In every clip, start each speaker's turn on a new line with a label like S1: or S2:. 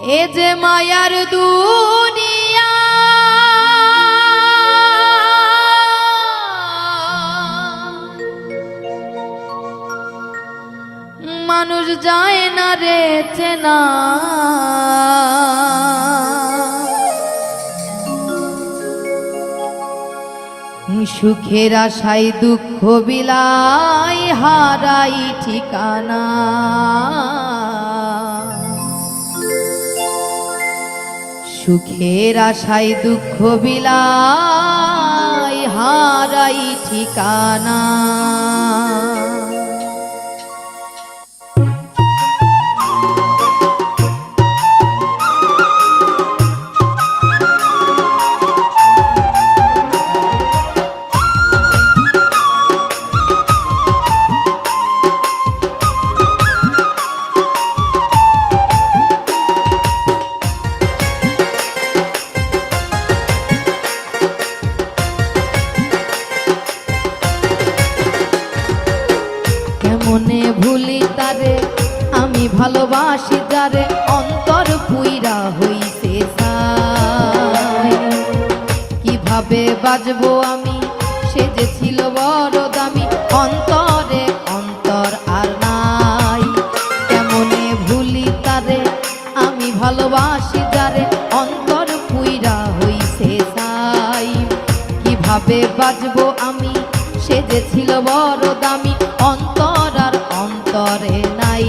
S1: এ যে মায়ার দুনিয়া মানুষ যায় না রে চেনা সুখের আশায় দুঃখ বিলাই হারাই ঠিকানা সুখের আশায় দুঃখ বিলাই হারাই ঠিকানা মনে ভুলি তারে আমি ভালোবাসি যারে অন্তর পুইরা হইছে কিভাবে বাজবো আমি সে যে ছিল বড় দামি অন্তরে অন্তর আর নাই কেমনে ভুলি তারে আমি ভালোবাসি যারে অন্তর পুইরা হইছে কিভাবে বাজবো আমি সে যে ছিল বড় দামি অন্তর আর অন্তরে নাই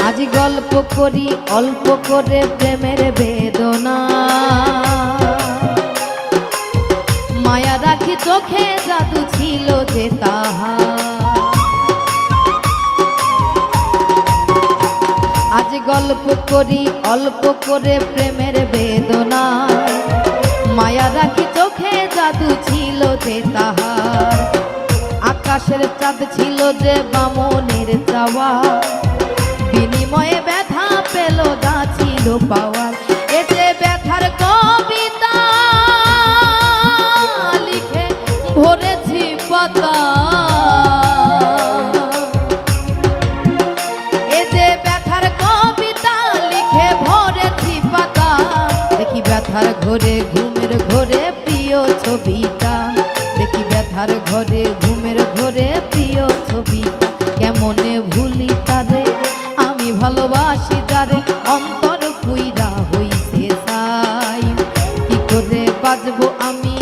S1: আজ গল্প করি অল্প করে প্রেমের বেদনা মায়া রাখি চোখে জাদু ছিল যে তাহা আজ গল্প করি অল্প করে প্রেমের বেদনা মায়া রাখি চোখে জাদু ছিল যে তাহার আকাশের চাঁদ ছিল যে বামনের চাওয়া বিনিময়ে ব্যথা পেল যা ছিল পাওয়ার এতে ব্যথার কবিতা লিখে ভরেছি পাতা এতে ব্যথার কবিতা লিখে ভরেছি পাতা দেখি ব্যথার ঘরে ঘুমের ঘরে প্রিয় ছবিটা দেখি ব্যথার ঘরে ঘুমের ঘরে প্রিয় ছবিটা কেমনে ভুলি তারে আমি ভালোবাসি যারে অন্তর পুইরা হইছে কি করে বাজবো আমি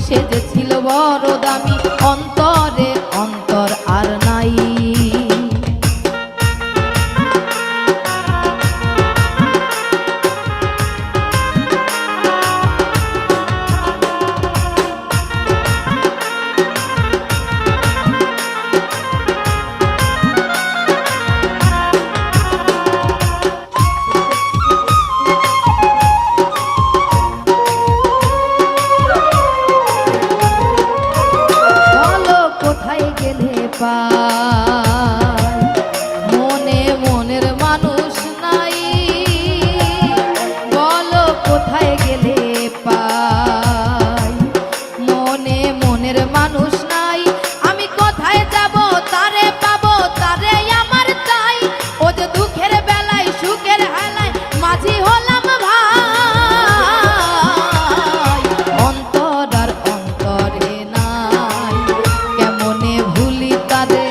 S1: সে যে ছিল বড় দামি অন্তরে অন্তর আর নাই মনে মনের মানুষ নাই বলো কোথায় গেলে পাই মনে মনের মানুষ নাই আমি কোথায় যাব তারে পাবো তারে আমার চাই ও যে দুঃখের বেলায় সুখের হেলায় মাঝি হলাম ভাই অন্তর আর অন্তরে নাই কেমনে ভুলি তারে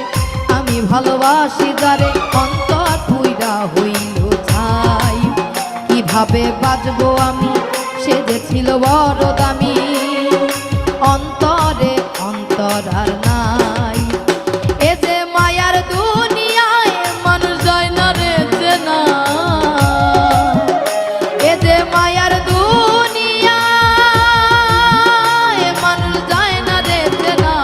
S1: আমি ভালোবাসি যারে অন্তর পুইরা হইল ছাই কিভাবে বাজবো আমি সে যে ছিল বড় দামি অন্তরে অন্তর আর নাই এ যে মায়ার দুনিয়ায় মানুষ যায় না রে চেনা এ যে মায়ার দুনিয়ায় মানুষ যায় না রে চেনা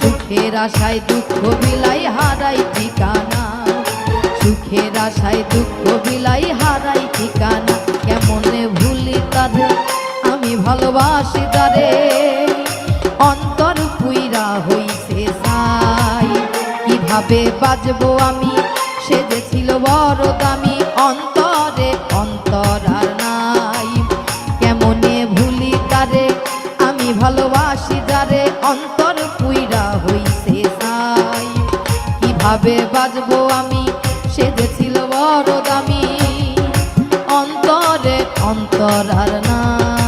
S1: সুখের আশায় দুঃখ বিলাই হারাই ঠিকানা সুখের আশায় দুঃখ বিলাই হারাই ঠিকানা কেমনে ভুলি তাদের আমি ভালোবাসি যারে অন্তর পুইরা হইছে ছাই। কিভাবে বাজবো আমি, সে যে ছিল বড় দামি, অন্তরে অন্তর আর নাই। কেমনে ভুলি তারে আমি ভালোবাসি যারে অন্তর পুইরা হইছে ছাই। কিভাবে বাজবো আমি, সে যে ছিল বড় দামি, অন্তরে অন্তর আর নাই।